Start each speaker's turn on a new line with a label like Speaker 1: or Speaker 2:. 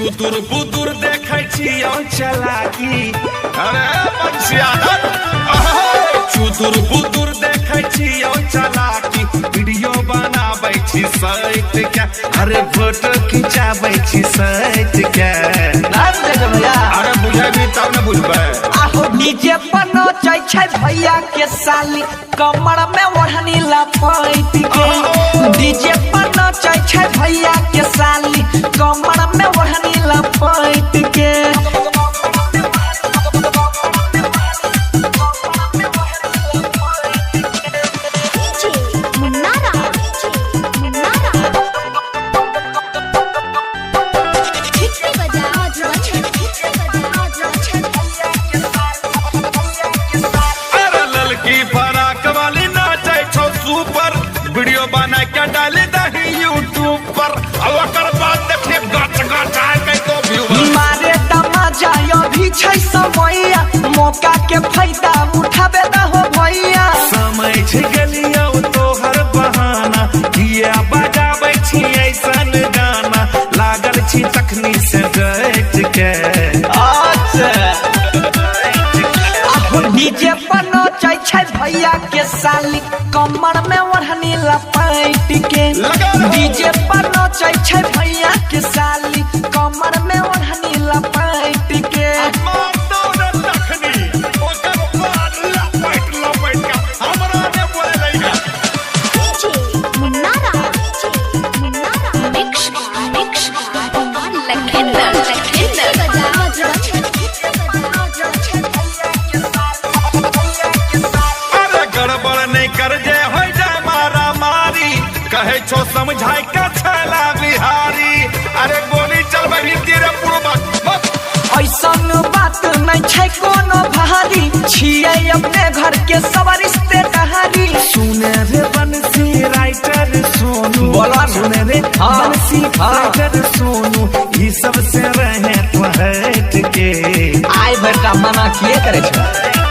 Speaker 1: चुदुर बुदुर देखै छियौ चलाकी अरे बंसिया चुदुर बुदुर देखै छियौ चलाकी वीडियो बनाबै छी सैत के अरे फोटो खिंचाबै छी सैत के अरे बुझेबी तब न बुझबै
Speaker 2: आहो डीजे पर नचै छै भैया के साली कमर में ओढ़नी लपेट के डीजे पर नचै छै भैया के साली कमर में ओढ़नी लपेट के
Speaker 1: वीडियो बना के डाल दही यूट्यूब पर ओकर बाद देखिए गच गच आके तो व्यू
Speaker 2: मारे तमाजा यो भी छै समैया मौका के फायदा उठाबे न हो भैया
Speaker 1: समय छै गेलियौ तोहर बहाना किया बजाबै छी ऐसन गाना लागल छी तखनी से गैट के
Speaker 2: डीजे पर नचै छै भैया के साली कमर में ओढ़नी लपेट के डीजे पर नचै छै भैया के साली कमर में ओढ़नी लपेट के
Speaker 1: कहे छो समझाई का छला बिहारी अरे गोली चलबही तेरे पूर्वक
Speaker 2: ऐसन बात नहीं छै कोनो भारी छियै अपने घर के सब रिश्तेदारी
Speaker 1: सुने रे बंसी राइटर सोनू
Speaker 2: बोला
Speaker 1: सुने रे बंसी राइटर सोनू ई सब से रहे तो हट के
Speaker 2: आइ बेटा मना किए करे छै।